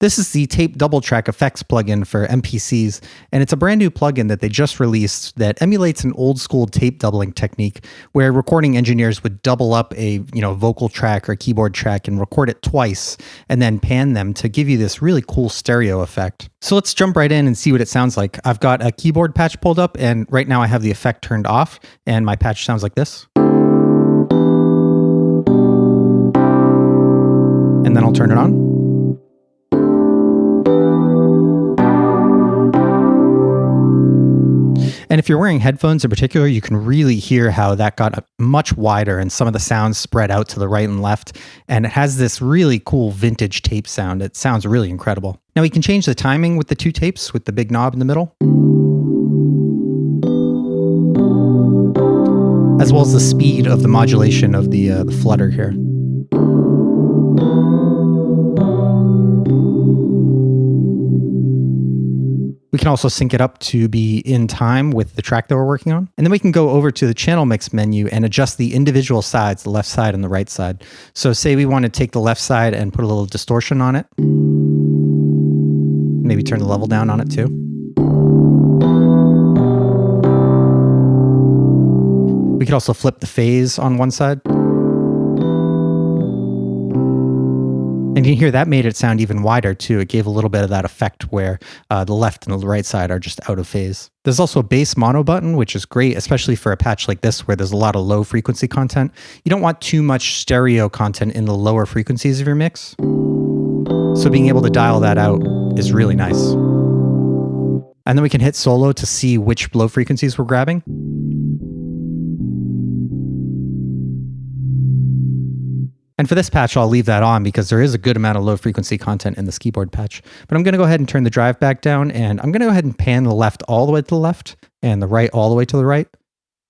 This is the Tape Double Track Effects plugin for MPCs, and it's a brand new plugin that they just released that emulates an old school tape doubling technique where recording engineers would double up a vocal track or keyboard track and record it twice and then pan them to give you this really cool stereo effect. So let's jump right in and see what it sounds like. I've got a keyboard patch pulled up, and right now I have the effect turned off, and my patch sounds like this. And then I'll turn it on. And if you're wearing headphones in particular, you can really hear how that got much wider and some of the sounds spread out to the right and left. And it has this really cool vintage tape sound. It sounds really incredible. Now we can change the timing with the two tapes with the big knob in the middle, as well as the speed of the modulation of the flutter here. We can also sync it up to be in time with the track that we're working on. And then we can go over to the channel mix menu and adjust the individual sides, the left side and the right side. So say we want to take the left side and put a little distortion on it. Maybe turn the level down on it too. We could also flip the phase on one side. And you can hear that made it sound even wider too. It gave a little bit of that effect where the left and the right side are just out of phase. There's also a bass mono button, which is great, especially for a patch like this where there's a lot of low frequency content. You don't want too much stereo content in the lower frequencies of your mix. So being able to dial that out is really nice. And then we can hit solo to see which low frequencies we're grabbing. And for this patch, I'll leave that on because there is a good amount of low frequency content in this keyboard patch. But I'm going to go ahead and turn the drive back down, and I'm going to go ahead and pan the left all the way to the left and the right all the way to the right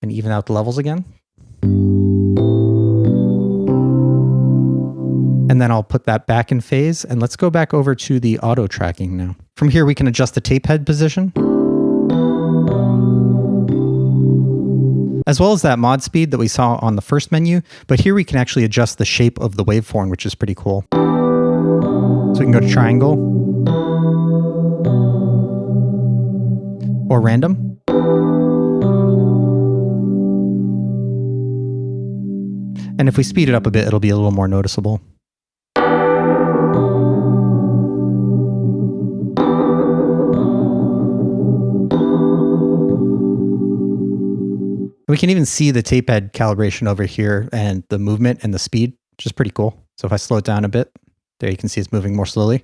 and even out the levels again. And then I'll put that back in phase, and let's go back over to the auto tracking now. From here, we can adjust the tape head position, as well as that mod speed that we saw on the first menu, but here we can actually adjust the shape of the waveform, which is pretty cool. So we can go to triangle or random. And if we speed it up a bit, it'll be a little more noticeable. We can even see the tape head calibration over here and the movement and the speed, which is pretty cool. So if I slow it down a bit, there you can see it's moving more slowly.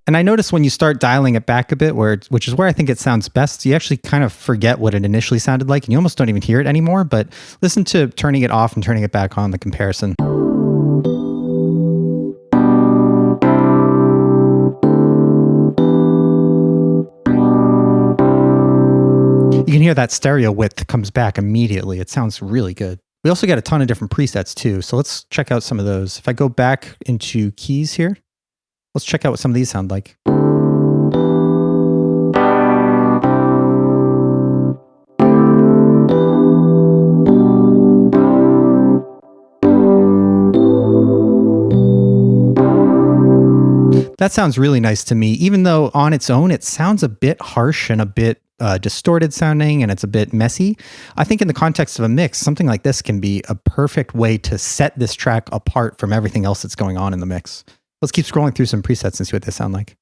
And I notice when you start dialing it back a bit, which is where I think it sounds best, you actually kind of forget what it initially sounded like and you almost don't even hear it anymore. But listen to turning it off and turning it back on, the comparison. You can hear that stereo width comes back immediately. It sounds really good. We also got a ton of different presets too, so let's check out some of those. If I go back into keys here, let's check out what some of these sound like. That sounds really nice to me, even though on its own it sounds a bit harsh and a bit distorted sounding, and it's a bit messy. I think in the context of a mix, something like this can be a perfect way to set this track apart from everything else that's going on in the mix. Let's keep scrolling through some presets and see what they sound like.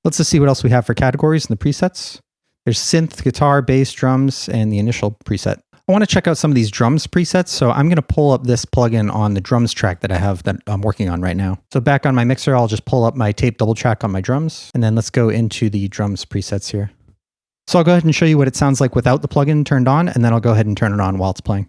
Let's just see what else we have for categories in the presets. There's synth, guitar, bass, drums, and the initial preset. I want to check out some of these drums presets, so I'm going to pull up this plugin on the drums track that I have that I'm working on right now. So back on my mixer, I'll just pull up my tape double track on my drums, and then let's go into the drums presets here. So I'll go ahead and show you what it sounds like without the plugin turned on, and then I'll go ahead and turn it on while it's playing.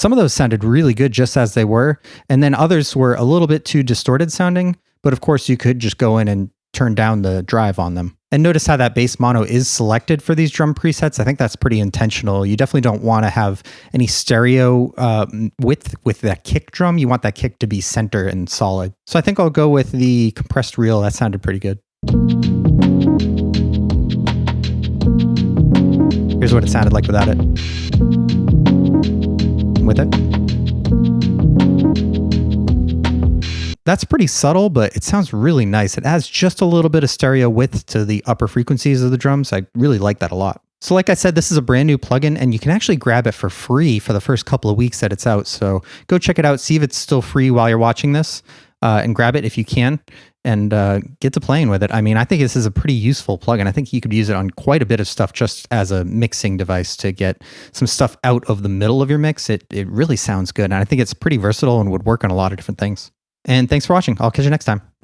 Some of those sounded really good just as they were, and then others were a little bit too distorted sounding, but of course you could just go in and turn down the drive on them. And notice how that bass mono is selected for these drum presets. I think that's pretty intentional. You definitely don't want to have any stereo width with that kick drum. You want that kick to be center and solid. So I think I'll go with the compressed reel. That sounded pretty good. Here's what it sounded like without it. With it. That's pretty subtle, but it sounds really nice. It adds just a little bit of stereo width to the upper frequencies of the drums. I really like that a lot. So like I said, this is a brand new plugin, and you can actually grab it for free for the first couple of weeks that it's out. So go check it out, see if it's still free while you're watching this, and grab it if you can, and get to playing with it. I mean, I think this is a pretty useful plugin. I think you could use it on quite a bit of stuff just as a mixing device to get some stuff out of the middle of your mix. It really sounds good, and I think it's pretty versatile and would work on a lot of different things. And thanks for watching. I'll catch you next time.